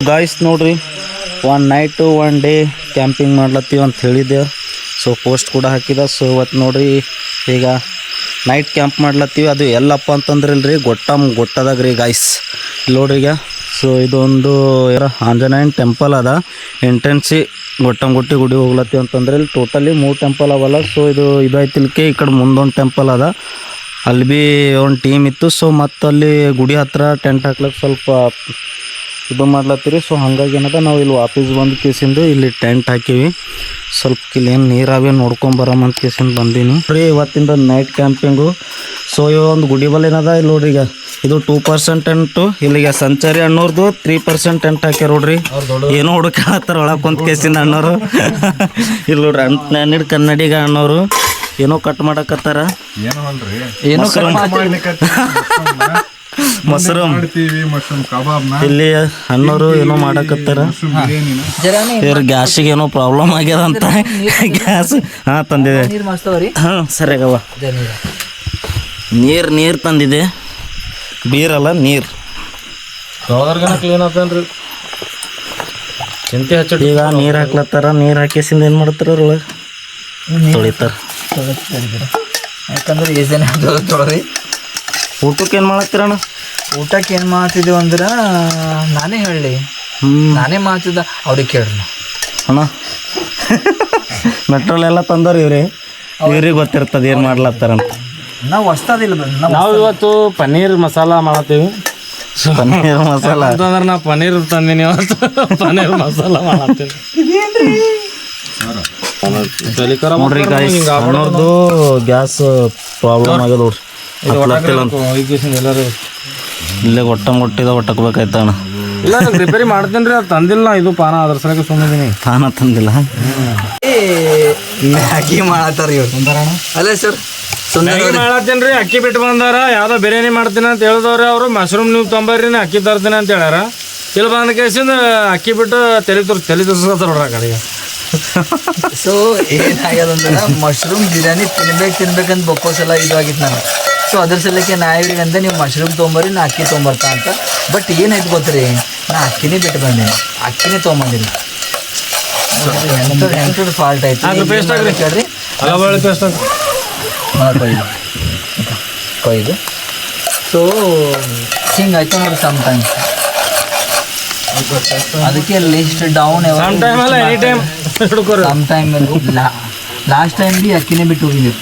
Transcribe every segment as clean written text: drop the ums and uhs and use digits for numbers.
Guys ನೋಡ್ರಿ, one night one day camping ಮಾಡ್ಲತ್ತೀವಿ ಅಂತ ಹೇಳಿದ್ದೆ. ಸೊ ಪೋಸ್ಟ್ ಕೂಡ ಹಾಕಿದ. ಸೊ ಇವತ್ತು ನೋಡ್ರಿ ಈಗ ನೈಟ್ ಕ್ಯಾಂಪ್ ಮಾಡ್ಲತ್ತೀವಿ. ಅದು ಎಲ್ಲಪ್ಪ ಅಂತಂದ್ರೆ ಇಲ್ರಿ ಗೊಟ್ಟದಾಗ ರೀ ಗಾಯ್ಸ್. ನೋಡ್ರಿ ಈಗ ಸೊ ಇದೊಂದು ಆಂಜನೇಯನ ಟೆಂಪಲ್ ಅದ. ಎಂಟ್ರೆನ್ಸಿ ಗೊಟ್ಟಿ ಗುಡಿ ಹೋಗ್ಲತ್ತೀವಿ ಅಂತಂದ್ರೆ ಇಲ್ಲಿ ಟೋಟಲಿ 3 ಟೆಂಪಲ್ ಅವಲ್ಲ. ಸೊ ಇದೈತಿಲ್ಕೆ ಈ ಕಡೆ ಮುಂದೊಂದು ಟೆಂಪಲ್ ಅದ, ಅಲ್ಲಿ ಭೀ ಒಂದು ಟೀಮ್ ಇತ್ತು. ಸೊ ಮತ್ತು ಅಲ್ಲಿ ಗುಡಿ ಹತ್ರ ಟೆಂಟ್ ಹಾಕ್ಲಿಕ್ಕೆ ಸ್ವಲ್ಪ ಇದು ಮಾಡ್ಲತ್ತೀರಿ. ಸೊ ಹಾಗಾಗಿ ಏನದ ನಾವು ಇಲ್ಲಿ ವಾಪಸ್ ಬಂದು ಕೇಸಿಂದು ಇಲ್ಲಿ ಟೆಂಟ್ ಹಾಕೀವಿ. ಸ್ವಲ್ಪ ಇಲ್ಲಿ ಏನು ನೀರಾವೆ ನೋಡ್ಕೊಂಬರಮ್ಮ ಅಂತ ಕೇಸಿಂದ ಬಂದೀನಿ ರೀ ಇವತ್ತಿಂದ ನೈಟ್ ಕ್ಯಾಂಪಿಂಗು. ಸೊ ಒಂದು ಗುಡಿ ಬಲ್ ಏನದ ಇಲ್ಲಿ ನೋಡ್ರಿ, ಈಗ ಇದು 2% ಟೆಂಟು. ಇಲ್ಲಿಗೆ ಸಂಚಾರಿ ಅಣ್ಣವ್ರದ್ದು 3% ಟೆಂಟ್ ಹಾಕ್ಯಾರ ನೋಡ್ರಿ. ಏನೋ ಹುಡುಕಾಳತ್ತಾರ ಒಳಗೆ ಕುಂತ ಕೇಸಿಂದ ಅಣ್ಣವರು. ಇಲ್ಲಿ ನೋಡ್ರಿ ಅನ್ನಿಡ್ ಕನ್ನಡಿಗ ಅಣ್ಣವರು ಏನೋ ಕಟ್ ಮಾಡಕತ್ತಾರ. ಏನೋ ಮಶ್ರೂಮ್ ಇಲ್ಲಿ ಅಣ್ಣವರು ಏನೋ ಮಾಡಕತ್ತಾರ. ಇವ್ರ ಗ್ಯಾಸಿಗೆ ಏನೋ ಪ್ರಾಬ್ಲಮ್ ಆಗ್ಯದ ಅಂತ ಗ್ಯಾಸ್ ತಂದಿದೆ. ಸರಿಯಾಗವ ನೀರು ತಂದಿದೆ, ಬೀರಲ್ಲ ನೀರು. ಕ್ಲೀನ್ ಆತನ್ರಿ ಚಿಂತೆ ಹಚ್ಚ. ಈಗ ನೀರು ಹಾಕ್ಲತ್ತಾರ. ನೀರು ಹಾಕಿಸಿಂದ ಏನು ಮಾಡ್ತಾರ ಅದ್ರೊಳಗೆ ತೊಳಿತಾರ. ಯಾಕಂದ್ರೆ ಈಸೇನೆ ತೊಳರಿ. ಊಟಕ್ಕೆ ಏನು ಮಾಡತ್ತೀರಣ್ಣ? ಊಟಕ್ಕೆ ಏನು ಮಾಡ್ತಿದ್ದೀವಿ ಅಂದ್ರೆ ನಾನೇ ಹೇಳಿ, ನಾನೇ ಮಾಡ್ತಿದ್ದ ಅವ್ರಿಗೆ ಕೇಳ್ರಿ ಅಣ್ಣ. ಮೆಟ್ರೋಲ್ ಎಲ್ಲ ತಂದವ್ರು ಇವ್ರಿಗೆ ಗೊತ್ತಿರ್ತದೆ ಏನು ಮಾಡ್ಲತ್ತಾರಂತ. ನಾವು ಹೊಸ್ತದಿಲ್ಲ. ನಾವು ಇವತ್ತು ಪನ್ನೀರ್ ಮಸಾಲ ಮಾಡತ್ತೀವಿ. ಪನ್ನೀರ್ ಮಸಾಲ ಅಂತಂದ್ರೆ ನಾ ಪನ್ನೀರ್ ತಂದೀನಿ ಇವತ್ತು. ಪನ್ನೀರ್ ಮಸಾಲ ಮಾಡತ್ತೀವಿ ನೋಡ್ರಿ ಗಾಯ್ಸ್. ಅನ್ನೋರ್ದು ಗ್ಯಾಸ್ ಪ್ರಾಬ್ಲಮ್ ಆಗ್ಯದ ನೋಡ್ರಿ. ಎಲ್ಲರೂ ಇಲ್ಲೇ ಒಟ್ಟಕ್ಬೇಕಾಯ್ತಣ್ಣ. ಇಲ್ಲ ರಿಪೇರಿ ಮಾಡ್ತೀನಿ ರೀ. ಅದು ತಂದಿಲ್ಲ ಇದು ಪಾನ, ಅದ್ರ ಸಲಕ್ಕೆ ಸುಮ್ಮನಿದ್ದೀನಿ. ಪಾನ ತಂದಿಲ್ಲ. ಮ್ಯಾಗಿ ಮಾಡತ್ತಾರ ಇವ್ರು. ಅಲ್ಲ ಸರ್ ಮ್ಯಾಗಿ ಮಾಡತ್ತೀನಿ ರೀ. ಅಕ್ಕಿ ಬಿಟ್ಟು ಬಂದಾರ. ಯಾವುದೋ ಬಿರಿಯಾನಿ ಮಾಡ್ತೀನಿ ಅಂತ ಹೇಳಿದವ್ರೆ ಅವರು. ಮಶ್ರೂಮ್ ನೀವು ತೊಂಬರ್ರಿ, ಅಕ್ಕಿ ತರ್ತೀನಿ ಅಂತ ಹೇಳ್ಯಾರ. ಇಲ್ಲಿ ಬಂದ ಕೇಸಿಂದ ಅಕ್ಕಿ ಬಿಟ್ಟು ತಲೆ ತೋರಿಸ್ಕೊತಾರ ನೋಡ್ರಿ ಆ ಕಡೆಗೆ. ಸೊ ಏನಾಗ್ಯದಂದ್ರೆ ಮಶ್ರೂಮ್ ಬಿರಿಯಾನಿ ತಿನ್ಬೇಕಂತ ಬೊಕ್ಕೋಸಲ ಇದು ಆಗಿತ್ತು ನನಗೆ. ಸೊ ಅದ್ರ ಸಲಕ್ಕೆ ನಾ ಇವ್ರಿಗೆ ಅಂದೆ ನೀವು ಮಶ್ರೂಮ್ ತೊಗೊಂಬರ್ರಿ, ನಾ ಅಕ್ಕಿ ತೊಗೊಂಬರ್ತಾ ಅಂತ. ಬಟ್ ಏನಾಯ್ತು ಗೊತ್ತ್ರಿ, ನಾ ಅಕ್ಕಿನೇ ಬಿಟ್ಟು ಬಂದೀನಿ, ಅಕ್ಕಿನೇ ತೊಗೊಂಬಂದಿನಿ. ಎಂಥದ್ದು ಫಾಲ್ಟ್ ಆಯ್ತು ಪೇಸ್ಟ್ ಆಗ್ರಿ ಕೇಳ್ರಿ. ಅಲಬಳ್ಳಿ ಪೇಸ್ಟ್ ಆಗಿ ಕೊಯ್ದು. ಸೊ ಹಿಂಗಾಯ್ತು ನೋಡಿ ಸಮ್ ಟೈಮ್ಸ್. ಅದಕ್ಕೆ list down some time last time ಬಿ ಅಕ್ಕಿನೇ ಬಿಟ್ಟು ಹೋಗಿದ್ದೀವಿ.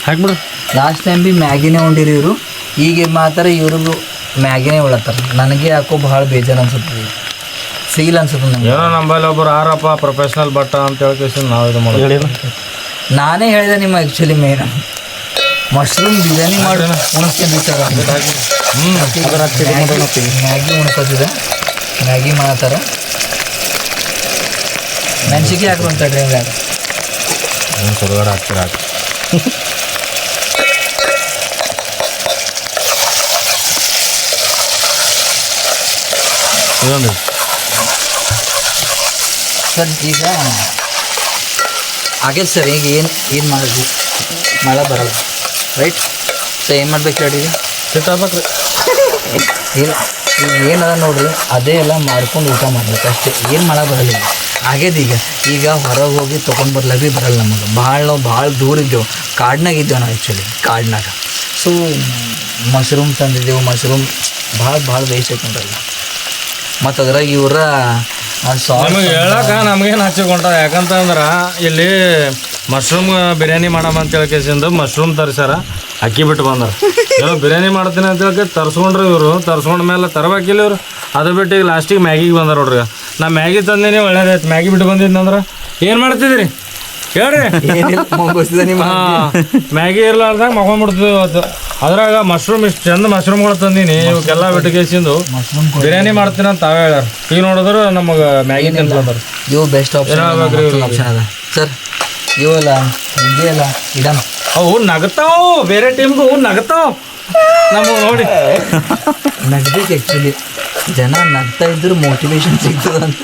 ಹಾಕ್ಬಿಡ್ರಿ. ಲಾಸ್ಟ್ ಟೈಮ್ ಬಿ ಮ್ಯಾಗಿನೇ ಹೊಂಡಿರಿ ಇವರು. ಈಗ ಮಾತ್ರ ಇವ್ರಿಗೂ ಮ್ಯಾಗಿನೇ ಉಳತ್ತಾರ. ನನಗೆ ಯಾಕೋ ಭಾಳ ಬೇಜಾರು ಅನ್ಸುತ್ತೆ, ಫೀಲ್ ಅನ್ಸುತ್ತೆ ನನಗೆ. ಏನೋ ನಮ್ಮಲ್ಲಿ ಒಬ್ಬರು ಆರಪ್ಪ ಪ್ರೊಫೆಷ್ನಲ್ ಬಟ್ಟ ಅಂತ ಹೇಳ್ಕೇಸಿ ನಾವು ಇದು ಮಾಡಿ. ನಾನೇ ಹೇಳಿದೆ ನಿಮ್ಮ ಆ್ಯಕ್ಚುಲಿ ಮೇನ್ ಮಶ್ರೂಮ್ ಬಿರಿಯಾನಿ ಮಾಡಿ ಉಣಿಸ್ತೀನಿ ಸರ್. ಮ್ಯಾಗಿ ಉಣ್ಕೋತಿದೆ, ಮ್ಯಾಗಿ ಮಾಡತ್ತಾರ. ಮೆಣಸಿಗೆ ಹಾಕ್ಬಂತಡ್ರಿ ಹಿಂಗ ಸುಡುಗಡೆ ಹಾಕ್ತೀರ. ಸರ್ ಈಗ ಆಗೈತೆ ಸರ್. ಈಗ ಏನು ಮಾಡಿದ್ವಿ ಮಳೆ ಬರಲ್ಲ ರೈಟ್. ಸೊ ಏನು ಮಾಡ್ಬೇಕು ಹೇಳಿ, ಈಗ ಸಿಟ್ಟಾಗ್ಬೇಕ್ರಿ. ಇಲ್ಲ ಈಗ ಏನದ ನೋಡ್ರಿ, ಅದೇ ಎಲ್ಲ ಮಾಡ್ಕೊಂಡು ಊಟ ಮಾಡ್ಬೇಕು ಅಷ್ಟೇ. ಏನು ಮಳೆ ಬರಲ್ಲ. ಆಗ್ಯದ ಈಗ ಹೊರಗೆ ಹೋಗಿ ತೊಗೊಂಡು ಬರ್ಲಾಗ ಭೀ ಬರಲ್ಲ ನಮಗೆ. ನಾವು ಭಾಳ ದೂರ ಇದ್ದೆವು, ಕಾಡ್ನಾಗ ಇದ್ದೇವೆ ನಾವು ಆ್ಯಕ್ಚುಲಿ ಕಾಡ್ನಾಗ. ಸೊ ಮಶ್ರೂಮ್ ತಂದಿದ್ದೆವು. ಮಶ್ರೂಮ್ ಭಾಳ ವೇಸ್ಟ್ ಐತೆ ನೋಡ್ರಲ್ಲ. ಮತ್ತು ಅದ್ರಾಗ ಇವರ ನಮಗೆ ಹೇಳಕ್ಕೆ ನಮಗೇನು ಹಚ್ಚಿಕೊಂಟಾರ. ಯಾಕಂತಂದ್ರೆ ಇಲ್ಲಿ ಮಶ್ರೂಮ್ ಬಿರಿಯಾನಿ ಮಾಡಮ್ಮ ಅಂತ ಹೇಳ್ಕೇಸಿಂದ ಮಶ್ರೂಮ್ ತರಿಸ್ಯಾರ, ಅಕ್ಕಿ ಬಿಟ್ಟು ಬಂದಾರ. ಏನೋ ಬಿರಿಯಾನಿ ಮಾಡ್ತೀನಿ ಅಂತ ಹೇಳ್ಕೆ ತರಿಸ್ಕೊಂಡ್ರಿ ಇವರು. ತರಿಸ್ಕೊಂಡ ಮೇಲೆ ತರಬೇಕಿಲ್ಲ ಇವರು. ಅದು ಬಿಟ್ಟು ಈಗ ಲಾಸ್ಟಿಗೆ ಮ್ಯಾಗಿಗೆ ಬಂದಾರ ನೋಡ್ರಿ. ನಾ ಮ್ಯಾಗಿ ತಂದೇನಿ, ಒಳ್ಳೇದಾಯ್ತು. ಮ್ಯಾಗಿ ಬಿಟ್ಟು ಬಂದಿದ್ನಂದ್ರೆ ಏನು ಮಾಡ್ತಿದ್ರಿ ಹೇಳ್ರಿ. ಮ್ಯಾಗಿ ಇರ್ಲಾರ್ದಾಗ ಮಗೊಂಡ್ಬಿಡ್ತೀವಿ ಇವತ್ತು. ಅದ್ರಾಗ ಮಶ್ರೂಮ್ ಇಷ್ಟು ಚಂದ ಮಶ್ರೂಮ್ಗಳು ತಂದೀನಿ. ಇವಕ್ಕೆಲ್ಲ ಬಿಟ್ಟು ಕೇಸಿಂದು ಬಿರಿಯಾನಿ ಮಾಡ್ತೀನಿ ಅಂತ ತಾವೇ ಹೇಳ್ಯಾರ. ಈಗ ನೋಡಿದ್ರೆ ನಮಗೆ ಮ್ಯಾಗಿ ತಿಂತಾರೆ. ಇವು ಬೆಸ್ಟ್ ಆಪ್ಷನ್ ಅದ ಸರ್. ಇವಲ್ಲ ಹಿಂಗೆ ಅಲ್ಲ ಇಡಮ್. ಅವು ನಗತಾವ, ಬೇರೆ ಟೀಮ್ಗೂ ನಗತಾವ ನಮಗೆ ನೋಡಿ. ನಗ್ಬೇಕು ಆ್ಯಕ್ಚುಲಿ. ಜನ ನಗ್ತಾ ಇದ್ರು ಮೋಟಿವೇಶನ್ ಸಿಗ್ತದಂತ.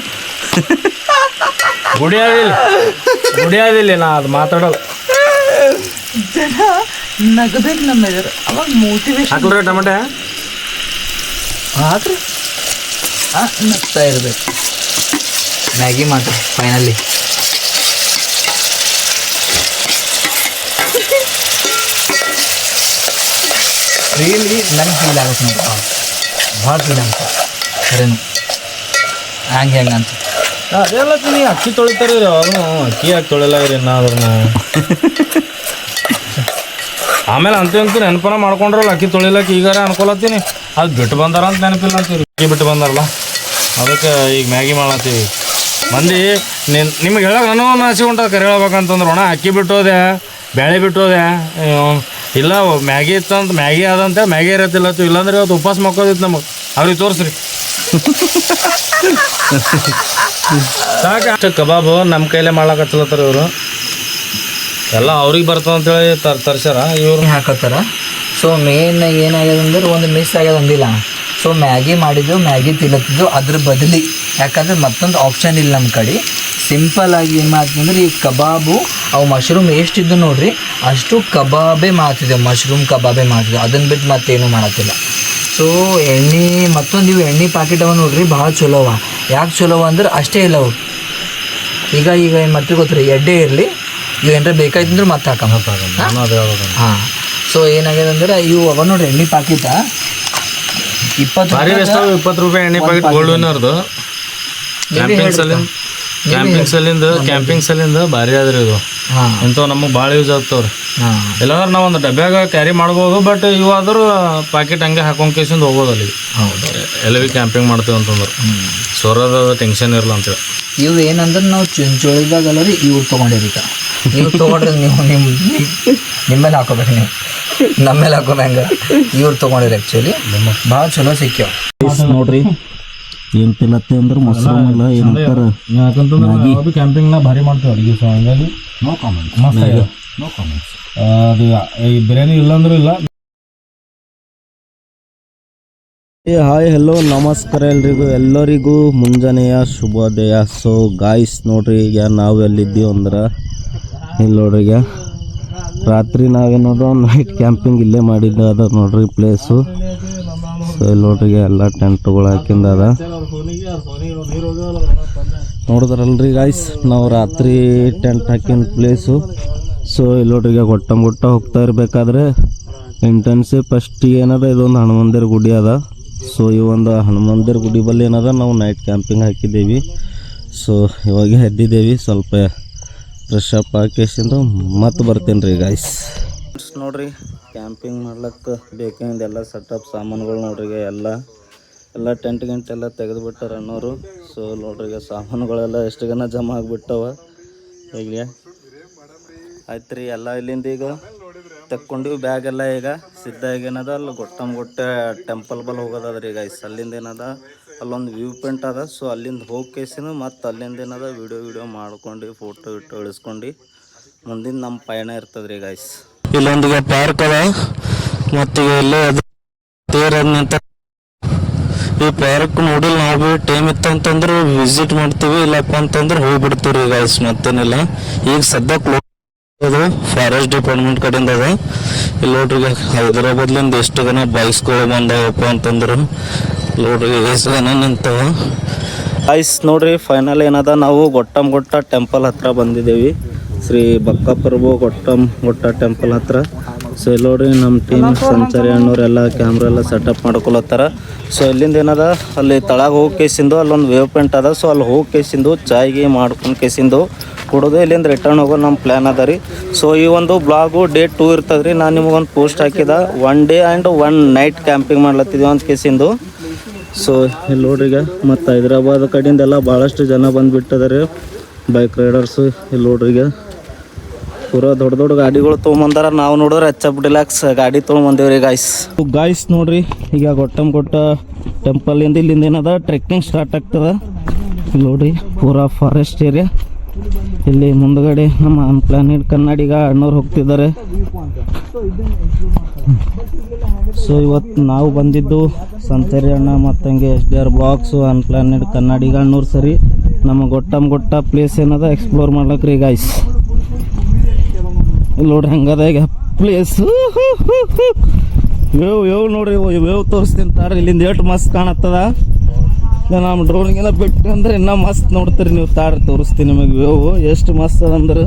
ಗುಡಿಯಾದಿಲ್ಲ ನಾ ಅದು ಮಾತಾಡೋದು. ಜನ ನಗಬೇಕು ನಮ್ಮ ಅವಾಗ ಮೋಟಿವೇಶನ್. ಹಾಕ್ಲ್ರಿ ಟೊಮೆಟೆ ಹಾಕ್ರಿ. ನಗ್ತಾ ಇರಬೇಕು. ಮ್ಯಾಗಿ ಮಾತ್ರ ಫೈನಲಿ ರಿಯಲಿ ನಂಗೆ ಫೀಲ್ ಆಗುತ್ತೆ ನೋಡಿ, ಭಾಳ ಫೀಲ್ ಆಗುತ್ತೆ ಖರೇನು ಹಂಗೆ ಅಂತ. ಅದೆಲ್ಲ ತಿನ್ನಿ ಅಕ್ಕಿ ತೊಳಿತಾರೆ ರೀ ಅವಾಗ ಅಕ್ಕಿ ಯಾಕೆ ತೊಳಿಲ್ಲ ರೀ ಇನ್ನ ಅದ್ರನ್ನ ಆಮೇಲೆ ಅಂತೂ ನೆನಪನ ಮಾಡ್ಕೊಂಡ್ರಲ್ಲ ಅಕ್ಕಿ ತೊಳಿಲಕ್ಕೆ ಈಗಾರ ಅನ್ಕೊಳತ್ತೀನಿ ಅದು ಬಿಟ್ಟು ಬಂದಾರ ಅಂತ ನೆನಪಿಲ್ಲ ಅಂತೀವಿ ಅಕ್ಕಿ ಬಿಟ್ಟು ಬಂದಾರಲ್ಲ ಅದಕ್ಕೆ ಈಗ ಮ್ಯಾಗಿ ಮಾಡತ್ತೀವಿ. ಮಂದಿ ನಿಮ್ಗೆ ಹೇಳಕ್ಕೆ ನನಗೂ ಆಸೆ ಉಂಟು ಕರೆ ಹೇಳ್ಬೇಕಂತಂದ್ರೆ ಒಣ ಅಕ್ಕಿ ಬಿಟ್ಟೋದೆ ಬೇಳೆ ಬಿಟ್ಟೋದೆ ಇಲ್ಲ ಮ್ಯಾಗಿ ಇತ್ತಂತ ಮ್ಯಾಗಿ ಆದಂತೆ ಮ್ಯಾಗಿ ಇರತ್ತಿಲ್ಲ ಇಲ್ಲಾಂದ್ರೆ ಇವತ್ತು ಉಪವಾಸ ಮಕ್ಕೋದಿತ್ತು ನಮಗೆ ಅವ್ರಿಗೆ ತೋರಿಸ್ರಿ ಸಾಕು. ಕಬಾಬು ನಮ್ಮ ಕೈಲೇ ಮಾಡ್ಲಾಕತ್ತಲತ್ತಾರ ಇವರು ಎಲ್ಲ ಅವ್ರಿಗೆ ಬರ್ತದೆ ಅಂತೇಳಿ ತರ್ಸ್ಯಾರ ಇವ್ರು ಹಾಕತ್ತಾರ. ಸೊ ಮೇನ್ ಏನಾಗ್ಯದ ಅಂದ್ರೆ ಒಂದು ಮಿಸ್ ಆಗ್ಯದ ಅಂದಿಲ್ಲ. ಸೊ ಮ್ಯಾಗಿ ಮಾಡಿದ್ದು ಮ್ಯಾಗಿ ತಿನ್ನತ್ತಿದ್ದು ಅದ್ರ ಬದಲಿ ಯಾಕಂದ್ರೆ ಮತ್ತೊಂದು ಆಪ್ಷನ್ ಇಲ್ಲ ನಮ್ಮ ಕಡೆ. ಸಿಂಪಲ್ಲಾಗಿ ಏನು ಮಾಡ್ತೀವಿ ಅಂದ್ರೆ ಈ ಕಬಾಬು ಅವು ಮಶ್ರೂಮ್ ಎಷ್ಟಿದ್ದು ನೋಡ್ರಿ ಅಷ್ಟು ಕಬಾಬೇ ಮಾಡ್ತಿದ್ದೆವು, ಮಶ್ರೂಮ್ ಕಬಾಬೇ ಮಾಡ್ತಿದ್ದೆವು. ಅದನ್ನು ಬಿಟ್ಟು ಮತ್ತೇನು ಮಾಡತ್ತಿಲ್ಲ. ಸೊ ಎಣ್ಣೆ ಮತ್ತೊಂದು ಇವು ಎಣ್ಣೆ ಪ್ಯಾಕೆಟ್ ಅವ ನೋಡ್ರಿ ಭಾಳ ಚಲೋ ಅವ. ಯಾಕೆ ಚಲೋ ಅಂದ್ರೆ ಅಷ್ಟೇ ಇಲ್ಲ ಅವು. ಈಗ ಏನು ಮಾಡ್ತೀವಿ ಗೊತ್ತ್ರಿ, ಎಡ್ಡೆ ಇರಲಿ ಇವು ಏನಾರ ಬೇಕಾಯ್ತಂದ್ರೆ ಮತ್ತೆ ಹಾಕಂಬ. ಹಾಂ ಸೊ ಏನಾಗ್ಯದ ಅಂದ್ರೆ ಇವು ಅವ ನೋಡ್ರಿ ಎಣ್ಣೆ ಪ್ಯಾಕೆಟ 20 ರೂಪಾಯಿ ಎಣ್ಣೆ ಪ್ಯಾಕೆಟ್ ಗೋಲ್ಡ್ ವಿನ್ನರ್ದು ಕ್ಯಾಂಪಿಂಗ್ ಸಲಿಂದ ಭಾರಿ ಆದ್ರಿ ಇದು. ಇಂಥವು ನಮಗೆ ಭಾಳ ಯೂಸ್ ಆಗ್ತಾವ್ರಿ. ಇಲ್ಲಾಂದ್ರೆ ನಾವು ಒಂದು ಡಬ್ಬ್ಯಾಗ ಕ್ಯಾರಿ ಮಾಡ್ಬೋದು, ಬಟ್ ಇವು ಆದ್ರೂ ಪ್ಯಾಕೆಟ್ ಹಂಗೆ ಹಾಕೊಂಡ್ ಕೇಸಿಂದ ಹೋಗೋದು ಅಲ್ಲಿ. ಹೌದು ಎಲ್ಲ ಭೀ ಕ್ಯಾಂಪಿಂಗ್ ಮಾಡ್ತೀವಿ ಅಂತಂದ್ರೆ ಸೋರದ ಟೆನ್ಷನ್ ಇರಲ್ಲ ಅಂತೇಳಿ. ಇವು ಏನಂದ್ರೆ ನಾವು ಚಳಿದಾಗಲ್ಲ ರೀ ಇವ್ರು ತೊಗೊಂಡಿರ್ಬೇಕ. ಇವ್ರು ತೊಗೊಂಡ್ರೆ ನೀವು ನಿಮ್ಮೇಲೆ ಹಾಕೋಬೇಕು, ನೀವು ನಮ್ಮ ಮೇಲೆ ಹಾಕೋಬೇಕ. ಇವ್ರು ತೊಗೊಂಡಿರಿ ಆ್ಯಕ್ಚುಲಿ ಭಾಳ ಚಲೋ ಸಿಕ್ಕ್ಯಾವ ನೋಡ್ರಿ. ಏನು ತಿನ್ನತ್ತೆ ಅಂದ್ರೆ ಮೊಸರು ಇಲ್ಲ ಏನಂತಾರ ಯಾಕಂತಂದ್ರೆ ಕ್ಯಾಂಪಿಂಗ್ನ ಭಾರಿ ಮಾಡ್ತೀವಿ ಅಡುಗೆ. ಸೊ ಹಂಗಾಗಿ ನೋ ಕಾಮೆಂಟ್ಸ್ ಅದು ಈ ಬಿರಿಯಾನಿ ಇಲ್ಲಾಂದ್ರೂ ಇಲ್ಲ. ಹಾಯ್ ಹಲೋ ನಮಸ್ಕಾರ ಎಲ್ಲರಿಗೂ ಮುಂಜಾನೆಯ ಶುಭೋದಯ. ಸೊ ಗಾಯ್ಸ್ ನೋಡ್ರಿ, ಈಗ ನಾವು ಎಲ್ಲಿದ್ದೀವಿ ಅಂದ್ರೆ ಇಲ್ಲಿ ನೋಡ್ರಿ, ಈಗ ರಾತ್ರಿ ನಾವೇನೋದು ನೈಟ್ ಕ್ಯಾಂಪಿಂಗ್ ಇಲ್ಲೇ ಮಾಡಿದ್ದ ಅದ ನೋಡ್ರಿ ಪ್ಲೇಸು. ಸೊ ಇಲ್ಲಿ ನೋಡ್ರಿ ಎಲ್ಲ ಟೆಂಟ್ಗಳು ಹಾಕಿಂದ ಅದ ನೋಡಿದ್ರಲ್ರಿ ಗಾಯ್ಸ್, ನಾವು ರಾತ್ರಿ ಟೆಂಟ್ ಹಾಕಿನ ಪ್ಲೇಸು. ಸೊ ಇಲ್ಲಿ ನೋಡ್ರಿ ಈಗ ಗೊಟ್ಟ ಹೋಗ್ತಾ ಇರಬೇಕಾದ್ರೆ ಇಂಟೆನ್ಸಿವ್ ಫಸ್ಟಿಗೆ ಏನದ ಇದೊಂದು ಹನುಮಂದಿರ ಗುಡಿ ಅದ. ಸೊ ಈ ಒಂದು ಹನುಮಂದಿರ ಗುಡಿ ಬಲ್ಲಿ ಏನದ ನಾವು ನೈಟ್ ಕ್ಯಾಂಪಿಂಗ್ ಹಾಕಿದ್ದೀವಿ. ಸೊ ಇವಾಗ ಎದ್ದಿದ್ದೇವೆ, ಸ್ವಲ್ಪ ಫ್ರೆಶ್ ಅಪ್ ಹಾಕಿಸಿಂದು ಮತ್ತೆ ಬರ್ತೇನೆ ರೀ ಗಾಯ್ಸ್. ನೋಡ್ರಿ ಕ್ಯಾಂಪಿಂಗ್ ಮಾಡ್ಲಿಕ್ಕೆ ಬೇಕಾಗಿಂದ ಎಲ್ಲ ಸೆಟಪ್ ಸಾಮಾನುಗಳು ನೋಡ್ರಿ, ಎಲ್ಲ ಟೆಂಟ್ ಎಲ್ಲ ತೆಗೆದುಬಿಟ್ಟಾರ ಅನ್ನೋರು. ಸೊ ನೋಡ್ರಿ ಈಗ ಸಾಮಾನುಗಳೆಲ್ಲ ಎಷ್ಟು ಗನ ಜಮಾ ಆಗಿಬಿಟ್ಟವ. ಈಗ ಆಯ್ತು ರೀ, ಎಲ್ಲ ಇಲ್ಲಿಂದ ಈಗ ತೆಕ್ಕೊಂಡಿವಿ ಬ್ಯಾಗ್ ಎಲ್ಲ. ಈಗ ಸಿದ್ಧ ಏನದ ಅಲ್ಲಿ ಗೊಟ್ಟೆ ಟೆಂಪಲ್ ಬಲ್ ಹೋಗೋದದ್ರಿ ಗಾಯ್ಸ್. ಅಲ್ಲಿಂದ ಏನದ ಅಲ್ಲೊಂದು ವ್ಯೂ ಪಾಯಿಂಟ್ ಅದ. ಸೊ ಅಲ್ಲಿಂದ ಹೋಗಿ ಕೇಸಿನ ಮತ್ತು ಅಲ್ಲಿಂದ ಏನದ ವಿಡಿಯೋ ಮಾಡ್ಕೊಂಡು ಫೋಟೋ ಇಳಿಸ್ಕೊಂಡು ಮುಂದಿನ ನಮ್ಮ ಪಯಣ ಇರ್ತದ್ರಿ ಗಾಯ್ಸ್. ಇಲ್ಲೊಂದಿಗೆ ಪಾರ್ಕ್ ಅದ ಮತ್ತು ಇಲ್ಲೇ ತೇರಂತ ಈ ಪಾರ್ಕ್ ನೋಡಿಲ್ಲ ನಾವು ಭೀ ಟೈಮ್ ಇತ್ತಂತಂದ್ರೆ ವಿಸಿಟ್ ಮಾಡ್ತೀವಿ, ಇಲ್ಲಪ್ಪ ಅಂತಂದ್ರೆ ಹೋಗ್ಬಿಡ್ತೀವಿ ರೀ ಗಾಯ್ಸ್. ಮತ್ತೇನಿಲ್ಲ, ಈಗ ಸದ್ಯಕ್ಕೆ ಅದು ಫಾರೆಸ್ಟ್ ಡಿಪಾರ್ಟ್ಮೆಂಟ್ ಕಡೆಯಿಂದ ಅದ. ಇಲ್ಲಿ ನೋಡ್ರಿ ಹೈದರಾಬಾದ್ಲಿಂದ ಎಷ್ಟು ಜನ ಬೈಕ್ಸ್ಗಳು ಬಂದವಪ್ಪ ಅಂತಂದ್ರೆ ನೋಡ್ರಿ ಎಷ್ಟು ಜನ ನಿಂತವ ಐಸ್. ನೋಡ್ರಿ ಫೈನಲ್ ಏನದ ನಾವು ಗೊಟ್ಟ ಟೆಂಪಲ್ ಹತ್ರ ಬಂದಿದ್ದೇವೆ, ಶ್ರೀ ಬಕ್ಕಪ್ರಭು ಗೊಟ್ಟ ಟೆಂಪಲ್ ಹತ್ರ. ಸೊ ಇಲ್ಲಿ ನೋಡ್ರಿ ನಮ್ಮ ಟೀಮ್ ಸಂಚಾರಿ ಅಣ್ಣವರೆಲ್ಲ ಕ್ಯಾಮ್ರಾ ಎಲ್ಲ ಸೆಟಪ್ ಮಾಡ್ಕೊಳತ್ತಾರ. ಸೊ ಇಲ್ಲಿಂದ ಏನದ ಅಲ್ಲಿ ತಳಗ ಹೋಗಿ ಕೇಸಿಂದು ಅಲ್ಲೊಂದು ವೇವ್ ಪಾಯಿಂಟ್ ಅದ. ಸೊ ಅಲ್ಲಿ ಹೋಗಿ ಕೇಸಿಂದು ಚಾಯ್ಗೆ ಮಾಡ್ಕೊಂಡು ಕೇಸಿಂದು ಕುಡಿದು ಇಲ್ಲಿಂದ ರಿಟರ್ನ್ ಹೋಗೋ ನಮ್ಮ ಪ್ಲ್ಯಾನ್ ಅದ ರೀ. ಸೊ ಈ ಒಂದು ಬ್ಲಾಗು ಡೇ 2 ಇರ್ತದೆ ರೀ. ನಾನು ನಿಮಗೊಂದು ಪೋಸ್ಟ್ ಹಾಕಿದ 1 ಡೇ ಆ್ಯಂಡ್ 1 ನೈಟ್ ಕ್ಯಾಂಪಿಂಗ್ ಮಾಡ್ಲತ್ತಿದ್ದೀವಿ ಅಂತ ಕೇಸಿಂದು. ಸೊ ಇಲ್ಲಿ ನೋಡ್ರಿ ಈಗ ಮತ್ತು ಹೈದರಾಬಾದ್ ಕಡೆಯಿಂದ ಎಲ್ಲ ಭಾಳಷ್ಟು ಜನ ಬಂದುಬಿಟ್ಟದಾರೆ ಬೈಕ್ ರೈಡರ್ಸು. ಇಲ್ಲಿ ನೋಡ್ರಿ ಈಗ ಪೂರಾ ದೊಡ್ಡ ಗಾಡಿಗಳು ತೊಗೊಂಬಂದಾರ. ನಾವು ನೋಡಿದ್ರೆ ಡಿಲಾಕ್ಸ್ ಗಾಡಿ ತೊಗೊಂಬಂದೇವ್ರಿ ಗಾಯ್ಸ್. ನೋಡ್ರಿ ಈಗ ಗೊಟ್ಟ ಟೆಂಪಲಿಂದ ಇಲ್ಲಿಂದ ಏನದ ಟ್ರೆಕ್ಕಿಂಗ್ ಸ್ಟಾರ್ಟ್ ಆಗ್ತದ. ಇಲ್ಲಿ ನೋಡ್ರಿ ಪೂರಾ ಫಾರೆಸ್ಟ್ ಏರಿಯಾ. ಇಲ್ಲಿ ಮುಂದ್ಗಡೆ ನಮ್ಮ ಅನ್ಪ್ಲಾನೆಡ್ ಕನ್ನಡಿಗ ಅಣ್ಣವ್ರು ಹೋಗ್ತಿದ್ದಾರೆ. ಸೊ ಇವತ್ತು ನಾವು ಬಂದಿದ್ದು ಸಂತೇರಿ ಅಣ್ಣ ಮತ್ತು ಹಂಗೆ SDR ಬ್ಲಾಗ್ಸು ಅನ್ಪ್ಲಾನೆಡ್ ಕನ್ನಡಿಗ ಅಣ್ಣವ್ರು ಸರಿ ನಮ್ಮ ಗೊಟ್ಟ ಪ್ಲೇಸ್ ಏನದ ಎಕ್ಸ್ಪ್ಲೋರ್ ಮಾಡ್ಲಕ್ರಿ ಗಾಯ್ಸ್. ಇಲ್ಲಿ ನೋಡ್ರಿ ಹಂಗದ ಈಗ ಪ್ಲೇಸ್. ವೇವ್ ನೋಡ್ರಿ ವೇವ್ ತೋರಿಸ್ತೀನಿ ತಾಡ್ರಿ. ಇಲ್ಲಿಂದ ಎಷ್ಟು ಮಸ್ತ್ ಕಾಣತ್ತದ. ನಮ್ಮ ಡ್ರೋನ್ಗೆಲ್ಲ ಬಿಟ್ಟು ಅಂದ್ರೆ ಇನ್ನೂ ಮಸ್ತ್ ನೋಡ್ತೀರಿ ನೀವು. ತಾಡ್ರಿ ತೋರಿಸ್ತೀನಿ ನಿಮಗೆ ವ್ಯೂ ಎಷ್ಟು ಮಸ್ತ್ ಅದ ಅಂದ್ರೆ.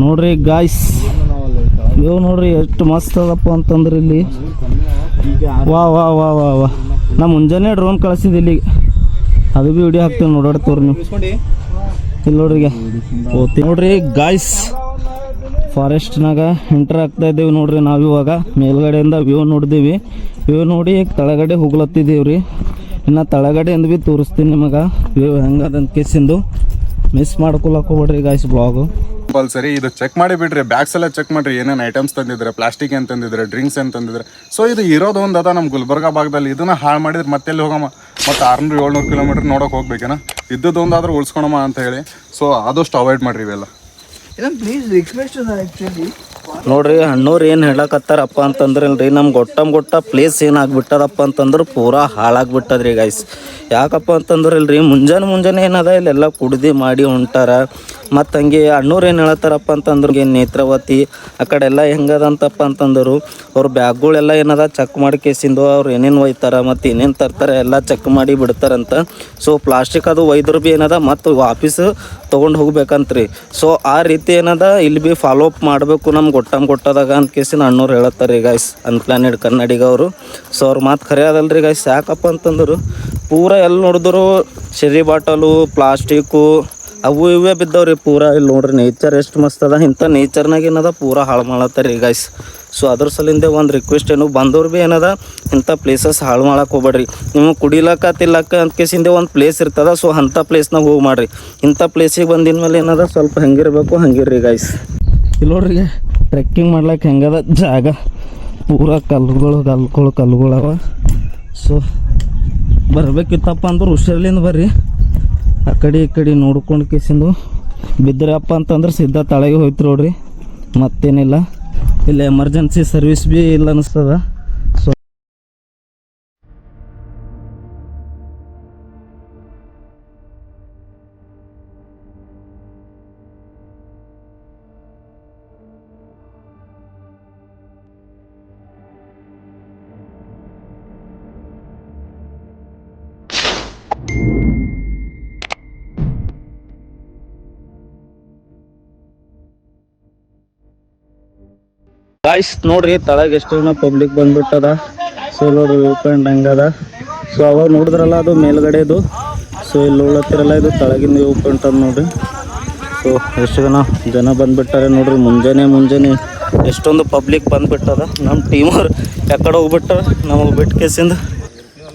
ನೋಡ್ರಿ ಗಾಯ್ಸ್ ವ್ಯೂ ನೋಡ್ರಿ ಎಷ್ಟು ಮಸ್ತ್ ಅದಪ್ಪ ಅಂತಂದ್ರೆ ಇಲ್ಲಿ. ವಾ ವಾ ವಾ ವಾ ವಾ ನಾ ಮುಂಜಾನೆ ಡ್ರೋನ್ ಕಳಿಸಿದ್ದು ಇಲ್ಲಿಗೆ, ಅದು ಭೀ ವಿಡಿಯೋ ಹಾಕ್ತೀವಿ ನೋಡಾಡ್ತವ್ರಿ ನೀವು. ಇಲ್ಲಿ ನೋಡ್ರಿಗೆ ಹೋಗ್ತೀವಿ ನೋಡ್ರಿ ಗಾಯ್ಸ್, ಫಾರೆಸ್ಟ್ನಾಗ ಎಂಟರ್ ಆಗ್ತಾ ಇದ್ದೀವಿ ನೋಡ್ರಿ. ನಾವು ಇವಾಗ ಮೇಲ್ಗಡೆಯಿಂದ ವ್ಯೂ ನೋಡಿದೀವಿ. ವ್ಯೂ ನೋಡಿ ತಳಗಡೆ ಹೋಗ್ಲತ್ತಿದ್ದೀವಿ ರೀ. ಇನ್ನು ತಳಗಡೆಯಿಂದ ಭೀ ತೋರಿಸ್ತೀನಿ ನಿಮಗೆ ವ್ಯೂ ಹೆಂಗದಂತ ಕೇಸಿಂದು. ಮಿಸ್ ಮಾಡ್ಕೊಳಕ್ಕೆ ಹೋಗ್ಬೇಡ್ರಿ ಗಾಯ್ಸ್ ಬ್ಲಾಗು. ಸರಿ, ಇದು ಚೆಕ್ ಮಾಡಿ ಬಿಡ್ರಿ, ಬ್ಯಾಗ್ಸ್ ಎಲ್ಲ ಚೆಕ್ ಮಾಡ್ರಿ, ಏನೇನು ಐಟಮ್ಸ್ ತಂದಿದ್ರೆ, ಪ್ಲಾಸ್ಟಿಕ್ ಏನು ತಂದಿದ್ರೆ, ಡ್ರಿಂಕ್ಸ್ ಏನು ತಂದಿದ್ರೆ. ಸೊ ಇದು ಇರೋದು ಒಂದು ಅದ ನಮ್ಮ ಗುಲ್ಬರ್ಗಾ ಭಾಗದಲ್ಲಿ. ಇದನ್ನ ಹಾಳು ಮಾಡಿದ್ರೆ ಮತ್ತೆಲ್ಲಿ ಹೋಗಮ್ಮ, ಮತ್ತು 600-700 ಕಿಲೋಮೀಟ್ರ್ ನೋಡೋಕೆ ಹೋಗ್ಬೇಕೇನ. ಇದ್ದದ್ದು ಒಂದಾದ್ರೂ ಉಳಿಸ್ಕೊಳಮ್ಮ ಅಂತ ಹೇಳಿ. ಸೊ ಆದಷ್ಟು ಅವಾಯ್ಡ್ ಮಾಡ್ರಿ ಇವೆಲ್ಲ. ಪ್ಲೀಸ್ ರಿಕ್ವೆಸ್ಟ್ ಆ್ಯಕ್ಚುಲಿ ನೋಡ್ರಿ ಅಣ್ಣವ್ರು ಏನು ಹೇಳಕತ್ತಾರಪ್ಪ ಅಂತಂದ್ರೆ ಇಲ್ರಿ, ನಮ್ಗೆ ಗೊಟ್ಟ ಪ್ಲೇಸ್ ಏನಾಗ್ಬಿಟ್ಟದಪ್ಪ ಅಂತಂದ್ರೆ ಪೂರಾ ಹಾಳಾಗ್ಬಿಟ್ಟದ್ರಿ ಗೈಸ್. ಯಾಕಪ್ಪ ಅಂತಂದ್ರೆ ಇಲ್ರಿ ಮುಂಜಾನೆ ಏನದ ಇಲ್ಲೆಲ್ಲ ಕುಡ್ದು ಮಾಡಿ ಹೊಂಟಾರ. ಮತ್ತು ಹಂಗೆ ಅಣ್ಣವ್ರು ಏನು ಹೇಳ್ತಾರಪ್ಪ ಅಂತಂದ್ರೆ ನೇತ್ರಾವತಿ ಆ ಕಡೆ ಎಲ್ಲ ಹೆಂಗದಂತಪ್ಪ ಅಂತಂದರು ಅವ್ರ ಬ್ಯಾಗ್ಗಳೆಲ್ಲ ಏನದ ಚೆಕ್ ಮಾಡಿ ಕೇಸಿಂದು ಅವ್ರು ಏನೇನು ಒಯ್ತಾರ ಮತ್ತು ಏನೇನು ತರ್ತಾರೆ ಎಲ್ಲ ಚೆಕ್ ಮಾಡಿ ಬಿಡ್ತಾರಂತ. ಸೊ ಪ್ಲಾಸ್ಟಿಕ್ ಅದು ಒಯ್ದ್ರು ಭೀ ಏನದ ಮತ್ತು ವಾಪಸ್ ತೊಗೊಂಡು ಹೋಗ್ಬೇಕಂತ್ರಿ. ಸೊ ಆ ರೀತಿ ಏನದ ಇಲ್ಲಿ ಭೀ ಫಾಲೋ ಅಪ್ ಮಾಡಬೇಕು ನಮ್ಗೆ ಗೊಟ್ಟದಾಗ ಅಂತ ಕೇಸಿನ ಅಣ್ಣವ್ರು ಹೇಳತ್ತಾರೆ ರೀ ಗೈಸ್, ಅನ್ಪ್ಲಾನೆಡ್ ಕನ್ನಡಿಗ ಅವರು. ಸೊ ಅವ್ರ ಮಾತು ಖರೆ ಅದಲ್ರಿ ಗೈಸ್. ಯಾಕಪ್ಪ ಅಂತಂದ್ರು ಪೂರ ಎಲ್ಲಿ ನೋಡಿದ್ರು ಶೆರಿ ಬಾಟಲು ಪ್ಲಾಸ್ಟಿಕ್ಕು ಅವು ಇವೇ ಬಿದ್ದವ್ರಿ ಪೂರ. ಇಲ್ಲಿ ನೋಡ್ರಿ ನೇಚರ್ ಎಷ್ಟು ಮಸ್ತ್ ಅದ. ಇಂಥ ನೇಚರ್ನಾಗ ಏನದ ಪೂರ ಹಾಳು ಮಾಡತ್ತಾರೆ ರೀ ಗೈಸ್. ಸೊ ಅದ್ರ ಸಲಿಂದ ಒಂದು ರಿಕ್ವೆಸ್ಟ್ ಏನು, ಬಂದವ್ರು ಭೀ ಏನದ ಇಂಥ ಪ್ಲೇಸಸ್ ಹಾಳು ಮಾಡಕ್ಕೆ ಹೋಗ್ಬೇಡ್ರಿ. ನೀವು ಕುಡಿಲಕ್ಕ ತಿಲ್ಲಕ್ಕ ಅಂತ ಕೇಸಿಂದೆ ಒಂದು ಪ್ಲೇಸ್ ಇರ್ತದ. ಸೊ ಅಂಥ ಪ್ಲೇಸ್ನಾಗ ಹೋಗಿ ಮಾಡ್ರಿ. ಇಂಥ ಪ್ಲೇಸಿಗೆ ಬಂದಿನ ಮೇಲೆ ಏನದ ಸ್ವಲ್ಪ ಹೆಂಗಿರ್ಬೇಕು ಹಂಗಿರ್ರಿ ಗೈಸ್. ಇಲ್ಲಿ ನೋಡ್ರಿ ಟ್ರೆಕ್ಕಿಂಗ್ ಮಾಡ್ಲಿಕ್ಕೆ ಹೆಂಗದ ಜಾಗ, ಪೂರ ಕಲ್ಲುಗಳವ. ಸೊ ಬರ್ಬೇಕಿತ್ತಪ್ಪ ಅಂದ್ರೆ ಹುಷಾರ್ಲಿಂದ ಬರ್ರಿ. ಆ ಕಡೆ ಈ ಕಡೆ ನೋಡ್ಕೊಂಡು ಕೇಸಿಂದು ಬಿದ್ರಪ್ಪ ಅಂತಂದ್ರೆ ಸಿದ್ಧ ತಳಗೆ ಹೋಯ್ತು ನೋಡ್ರಿ, ಮತ್ತೇನಿಲ್ಲ. ಇಲ್ಲಿ ಎಮರ್ಜೆನ್ಸಿ ಸರ್ವಿಸ್ ಭೀ ಇಲ್ಲ ಅನಿಸ್ತದ. ಸೊ ಗಾಯ್ಸ್ ನೋಡ್ರಿ ತಳಗ ಎಷ್ಟು ಜನ ಪಬ್ಲಿಕ್ ಬಂದ್ಬಿಟ್ಟದ. ಸೊ ನೋಡ್ರಿ ವ್ಯೂ ಪಾಯಿಂಟ್ ಹಂಗದ. ಸೊ ಅವಾಗ ನೋಡಿದ್ರಲ್ಲ ಅದು ಮೇಲ್ಗಡೆದು. ಸೊ ಇಲ್ಲಿ ನೋಡ್ಲತ್ತಿರಲ್ಲ ಇದು ತಳಗಿನ ವ್ಯೂ ಪಾಯಿಂಟ್ ಅದ ನೋಡ್ರಿ. ಸೊ ಎಷ್ಟು ಜನ ಬಂದ್ಬಿಟ್ಟಾರೆ ನೋಡ್ರಿ. ಮುಂಜಾನೆ ಎಷ್ಟೊಂದು ಪಬ್ಲಿಕ್ ಬಂದ್ಬಿಟ್ಟದ. ನಮ್ಮ ಟೀಮವ್ರು ಯಾಕಡೆ ಹೋಗ್ಬಿಟ್ಟಾರ ನಮಗೆ ಬಿಟ್ಟು ಕೇಸಿಂದ.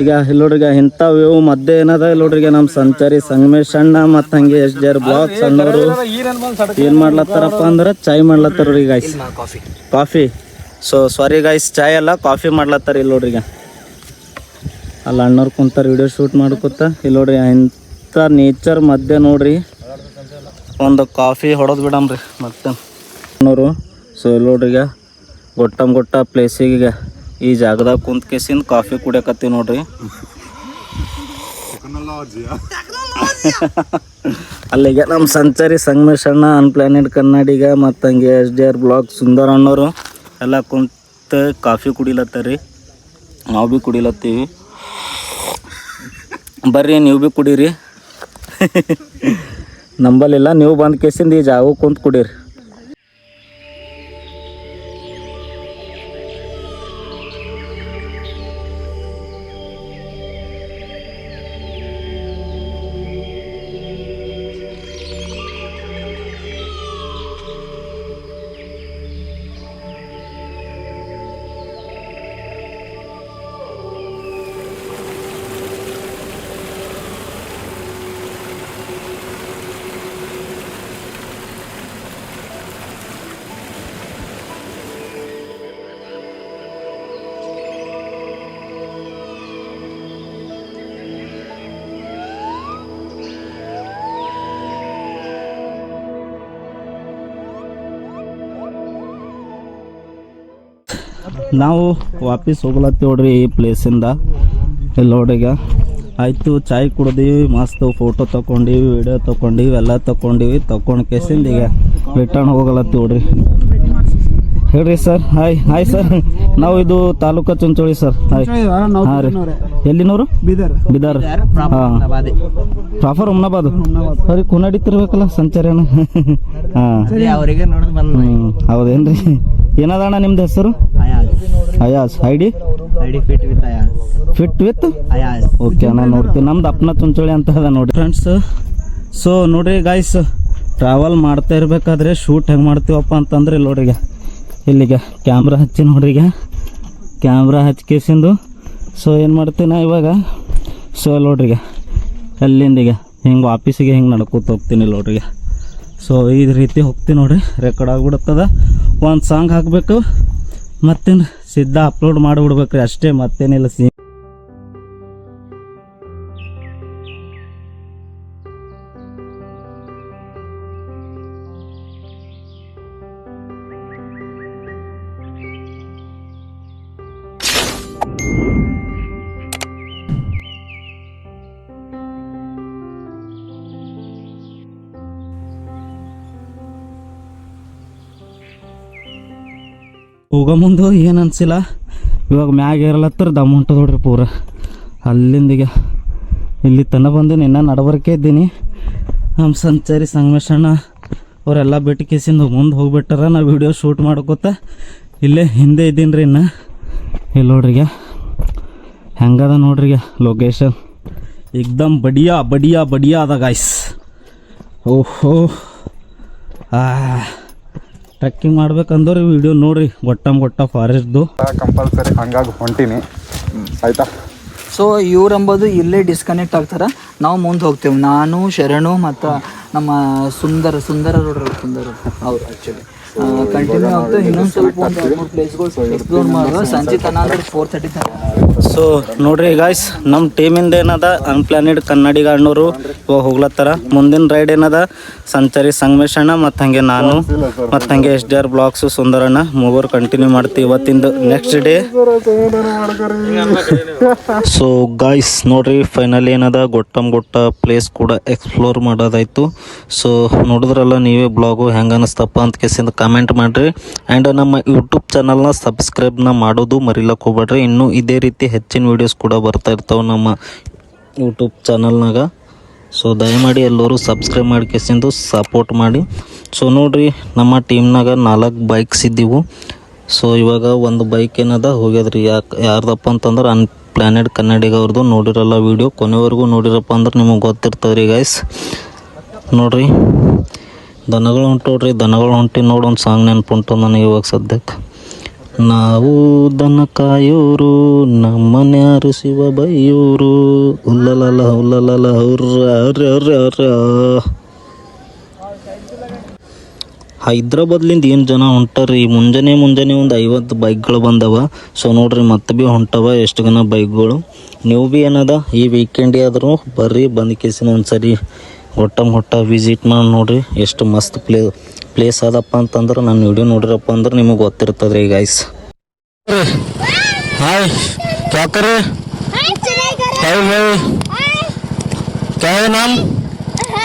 ಈಗ ಇಲ್ಲಿ ನೋಡ್ರಿ ಇಂಥ ವ್ಯೂ ಮಧ್ಯೆ ಏನದ ಇಲ್ಲಿ ನೋಡ್ರಿ ನಮ್ಮ ಸಂಚಾರಿ ಸಂಗಮೇಶ್ ಅಣ್ಣ ಮತ್ತು ಹಂಗೆ SJR ಬ್ಲಾಗ್ಸ್ ಅಣ್ಣವರು ಏನು ಮಾಡ್ಲತ್ತಾರಪ್ಪ ಅಂದ್ರೆ ಚಾಯ್ ಮಾಡ್ಲತ್ತಾರ ರೀ guys. Coffee so sorry guys, ಚಾಯ್ ಅಲ್ಲ ಕಾಫಿ ಮಾಡ್ಲತ್ತಾರ. ಇಲ್ಲಿ ನೋಡ್ರಿ ಅಲ್ಲಿ ಅಣ್ಣವ್ರು ಕುಂತಾರ ವಿಡಿಯೋ ಶೂಟ್ ಮಾಡ್ಕೊತ. ಇಲ್ಲಿ ನೋಡ್ರಿ ಇಂಥ ನೇಚರ್ ಮಧ್ಯೆ ನೋಡ್ರಿ ಒಂದು ಕಾಫಿ ಹೊಡೆದು ಬಿಡಮ್ರಿ ಮತ್ತೆ ಅಣ್ಣವರು. ಸೊ ಇಲ್ಲಿ ನೋಡ್ರಿ ಗೊಟ್ಟ ಪ್ಲೇಸಿಗೆ ಈ ಜಾಗದಾಗ ಕುಂತ ಕೇಸಿಂದ ಕಾಫಿ ಕುಡಿಯಕತ್ತೀವಿ ನೋಡ್ರಿ. ಅಲ್ಲಿಗೆ ನಮ್ಮ ಸಂಚಾರಿ ಸಂಗಮೇಶ್ ಅಣ್ಣ, ಅನ್ಪ್ಲಾನೆಡ್ ಕನ್ನಡಿಗ ಮತ್ತು ಹಂಗೆ SJR ಬ್ಲಾಗ್ ಸುಂದರ್ ಅಣ್ಣವರು ಎಲ್ಲ ಕುಂತ ಕಾಫಿ ಕುಡಿಲತ್ತಾರಿ. ನಾವು ಭೀ ಕುಡಿಲತ್ತೀವಿ, ಬರ್ರಿ ನೀವು ಭೀ ಕುಡೀರಿ. ನಂಬಲಿಲ್ಲ, ನೀವು ಬಂದ ಕೇಸಿಂದ ಈ ಜಾಗ ಕುಂತ ಕುಡೀರಿ. ನಾವು ವಾಪಸ್ ಹೋಗ್ಲತ್ತೀವಿ ನೋಡ್ರಿ ಈ ಪ್ಲೇಸಿಂದ. ಇಲ್ಲಿ ನೋಡ್ರಿಗ ಆಯಿತು ಚಾಯ್ ಕುಡ್ದೀವಿ, ಮಸ್ತ್ ಫೋಟೋ ತೊಗೊಂಡಿವಿ, ವಿಡಿಯೋ ತೊಗೊಂಡಿವಿ, ಎಲ್ಲ ತೊಗೊಂಡು ಕೇಸಿಂದ ಈಗ ರಿಟರ್ನ್ ಹೋಗಲತ್ತೀವಿ ನೋಡ್ರಿ. ಹೇಳ್ರಿ ಸರ್. Hi sir. ನಾವು ಇದು ತಾಲೂಕಾ ಚುಂಚೋಳಿ ಸರ್. ಹಾಯ್. ಹಾಂ ರೀ. ಎಲ್ಲಿನವರು? ಬಿದರ್. ಹಾಂ, ಪ್ರಾಪರ್ ಹುಮ್ನಾಬಾದ್. ಸರಿ, ಕುನಡಿತಿರ್ಬೇಕಲ್ಲ ಸಂಚಾರನ. ಹಾಂ, ಅವರಿಗೆ ನೋಡಿದ್ ಬಂದ. ಹೌದೇನ್ರಿ? ಏನದಣ್ಣ ನಿಮ್ದು ಹೆಸರು? IAS. ID fit with okay ಅಣ್ಣ, ನೋಡ್ತೀವಿ. ನಮ್ದು ಅಪ್ನ ಚುಂಚೋಳಿ ಅಂತ ಅದ ನೋಡಿ ಫ್ರೆಂಡ್ಸ್. ಸೊ ನೋಡ್ರಿ ಗಾಯ್ಸ್, ಟ್ರಾವೆಲ್ ಮಾಡ್ತಾ ಇರ್ಬೇಕಾದ್ರೆ ಶೂಟ್ ಹೆಂಗೆ ಮಾಡ್ತೀವಪ್ಪ ಅಂತಂದ್ರೆ ನೋಡ್ರಿ, ಇಲ್ಲಿಗೆ ಕ್ಯಾಮ್ರಾ ಹಚ್ಚಿ ನೋಡ್ರಿ, ಕ್ಯಾಮ್ರಾ ಹಚ್ಕೇಸಿಂದು ಸೊ ಏನು ಮಾಡ್ತೀನಿ ನಾ ಇವಾಗ. ಸೊ ನೋಡ್ರಿ, ಅಲ್ಲಿಂದ ಹಿಂಗೆ ಆಫೀಸಿಗೆ ಹಿಂಗೆ ನಡ್ಕೊತ ಹೋಗ್ತೀನಿ ನೋಡ್ರಿ. ಸೊ ಈ ರೀತಿ ಹೋಗ್ತೀನಿ ನೋಡ್ರಿ. ರೆಕಾರ್ಡ್ ಆಗಿಬಿಡುತ್ತದ. ಒಂದು ಸಾಂಗ್ ಹಾಕಬೇಕು, ಮತ್ತೇನು ಸಿದ್ಧ ಅಪ್ಲೋಡ್ ಮಾಡಿಬಿಡ್ಬೇಕ್ರಿ ಅಷ್ಟೇ, ಮತ್ತೇನಿಲ್ಲ. ಹೋಗೋ ಮುಂದೆ ಏನು ಅನಿಸಿಲ್ಲ. ಇವಾಗ ಮ್ಯಾಗ ಏರಲತ್ತರ ದಮ್ ಹೊಂಟದ ನೋಡ್ರಿ ಪೂರ. ಅಲ್ಲಿಂದಿಗೆ ಇಲ್ಲಿ ತನಕ ಬಂದೀನಿ, ಇನ್ನೂ ನಡಬರ್ಕೆ ಇದ್ದೀನಿ. ನಮ್ಮ ಸಂಚಾರಿ ಸಂಗಮೇಶಣ್ಣ ಅವರೆಲ್ಲ ಬಿಟ್ಟು ಕೇಸಿಂದ ಮುಂದೆ ಹೋಗ್ಬಿಟ್ಟಾರ. ನಾ ವಿಡಿಯೋ ಶೂಟ್ ಮಾಡ್ಕೋತ ಇಲ್ಲೇ ಹಿಂದೆ ಇದ್ದೀನಿ ರೀ. ಇನ್ನು ಇಲ್ಲಿ ನೋಡ್ರಿಗೆ ಹೆಂಗದ ನೋಡ್ರಿಗೆ ಲೊಕೇಶನ್, ಏಕ್ದಮ್ ಬಡಿಯಾ ಅದ ಗಾಯ್ಸ್. ಓಹೋ, ಟ್ರೆಕ್ಕಿಂಗ್ ಮಾಡ್ಬೇಕಂದ್ರೆ ವಿಡಿಯೋ ನೋಡ್ರಿ. ಗೊಟ್ಟ ಫಾರೆಸ್ಟ್ದು ಕಂಪಲ್ಸರಿ ಹಂಗಾಗಿ ಹೊಂಟೀನಿ, ಆಯ್ತಾ. ಸೊ ಇವ್ರಂಬೋದು ಇಲ್ಲೇ ಡಿಸ್ಕನೆಕ್ಟ್ ಆಗ್ತಾರೆ. ನಾವು ಮುಂದೆ ಹೋಗ್ತೇವೆ, ನಾನು ಶರಣು ಮತ್ತು ನಮ್ಮ ಸುಂದರ ನೋಡ್ರಿ, ಸುಂದರ ಅವ್ರು ಆ್ಯಕ್ಚುಲಿ ಕಂಟಿನ್ಯೂ ಆಗ್ತದೆ. ಇನ್ನೊಂದು ಸ್ವಲ್ಪ ಒಂದು 2-3 ಪ್ಲೇಸ್ಗಳು ಎಕ್ಸ್ಪ್ಲೋರ್ ಮಾಡೋದು. ಸಂಜೆ ತನ ಅಂದ್ರೆ 4:30 ತನಕ. ಸೊ ನೋಡ್ರಿ ಗಾಯ್ಸ್, ನಮ್ಮ ಟೀಮಿಂದ ಏನದ ಅನ್ಪ್ಲಾನೆಡ್ ಕನ್ನಡಿಗಣ್ಣವರು ಇವಾಗ ಹೋಗ್ಲತ್ತಾರ. ಮುಂದಿನ ರೈಡ್ ಏನದ ಸಂಚಾರಿ ಸಂಗಮೇಶಣ್ಣ ಮತ್ತು ಹಾಗೆ ನಾನು ಮತ್ತು ಹಾಗೆ SDR ಬ್ಲಾಗ್ಸು ಸುಂದರಣ್ಣ ಮೂವರು ಕಂಟಿನ್ಯೂ ಮಾಡ್ತೀವಿ ಇವತ್ತಿಂದು ನೆಕ್ಸ್ಟ್ ಡೇ. ಸೊ ಗಾಯ್ಸ್ ನೋಡ್ರಿ, ಫೈನಲ್ ಏನದ ಗೊಟ್ಟ ಪ್ಲೇಸ್ ಕೂಡ ಎಕ್ಸ್ಪ್ಲೋರ್ ಮಾಡೋದಾಯ್ತು. ಸೊ ನೋಡಿದ್ರಲ್ಲ ನೀವೇ ಬ್ಲಾಗು ಹೆಂಗೆ ಅನ್ನಿಸ್ತಪ್ಪ ಅಂತ ಕೇಸಿಂದ ಕಮೆಂಟ್ ಮಾಡಿರಿ. ಆ್ಯಂಡ್ ನಮ್ಮ ಯೂಟ್ಯೂಬ್ ಚಾನಲ್ನ ಸಬ್ಸ್ಕ್ರೈಬ್ನ ಮಾಡೋದು ಮರಿಲಕ್ಕೆ ಹೋಗ್ಬೇಡ್ರಿ. ಇನ್ನೂ ಇದೇ ರೀತಿ ಹೆಚ್ಚಿನ ವೀಡಿಯೋಸ್ ಕೂಡ ಬರ್ತಾ ಇರ್ತಾವೆ ನಮ್ಮ ಯೂಟ್ಯೂಬ್ ಚಾನಲ್ನಾಗ. ಸೊ ದಯಮಾಡಿ ಎಲ್ಲರೂ ಸಬ್ಸ್ಕ್ರೈಬ್ ಮಾಡಿ ಕೇಸಿಂದು ಸಪೋರ್ಟ್ ಮಾಡಿ. ಸೊ ನೋಡ್ರಿ, ನಮ್ಮ ಟೀಮ್ನಾಗ 4 ಬೈಕ್ಸ್ ಇದ್ದೀವು. ಸೊ ಇವಾಗ ಒಂದು ಬೈಕ್ ಏನದ ಹೋಗ್ಯದ್ರಿ. ಯಾರ್ದಪ್ಪ ಅಂತಂದ್ರೆ ಅನ್ಪ್ಲಾನೆಡ್ ಕನ್ನಡಿಗ ಅವ್ರದ್ದು. ನೋಡಿರಲ್ಲ ವೀಡಿಯೋ ಕೊನೆವರೆಗೂ ನೋಡಿರಪ್ಪ ಅಂದ್ರೆ ನಿಮಗೆ ಗೊತ್ತಿರ್ತದೆ ರೀ ಗೈಸ್. ನೋಡ್ರಿ, ದನಗಳು ಹೊಂಟಿ ನೋಡಿ. ಒಂದು ಸಾಂಗ್ ನೆನ್ಪುಂಟು ನನಗೆ ಇವಾಗ ಸದ್ಯಕ್ಕೆ. ನಾವು ದನ ಕಾಯೋರು, ನಮ್ಮನ್ಯಾರು ಶಿವ ಬೈಯೋರು, ಹುಲ್ಲಲಲ ಹುರ್ರ. ಹೈದ್ರಾಬಾದ್ಲಿಂದ ಏನು ಜನ ಹೊಂಟಾರ್ರಿ. ಮುಂಜಾನೆ ಒಂದು 50 ಬೈಕ್ಗಳು ಬಂದವ. ಸೊ ನೋಡ್ರಿ, ಮತ್ತೆ ಭೀ ಹೊಂಟವ ಎಷ್ಟು ಜನ ಬೈಕ್ಗಳು. ನೀವು ಭೀ ಏನದ ಈ ವೀಕೆಂಡ್ ಆದರೂ ಬರ್ರಿ, ಬಂದು ಕೇಸಿನ ಒಂದು ಸರಿ ಗೊಟ್ಟ ವಿಸಿಟ್ ಮಾಡಿ ನೋಡ್ರಿ. ಎಷ್ಟು ಮಸ್ತ್ ಪ್ಲೇಸ್ ಅದಪ್ಪ ಅಂತಂದ್ರೆ ನಾನು ವಿಡಿಯೋ ನೋಡಿರಪ್ಪ ಅಂದ್ರೆ ನಿಮಗೆ ಗೊತ್ತಿರ್ತದೆ ರೀ ಗೈಸ್. ಹಾಯ್ ಕ್ಯಾಕರೆ क्या है नाम?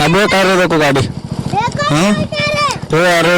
अबे कार देखो गाड़ी। हाँ तो अरे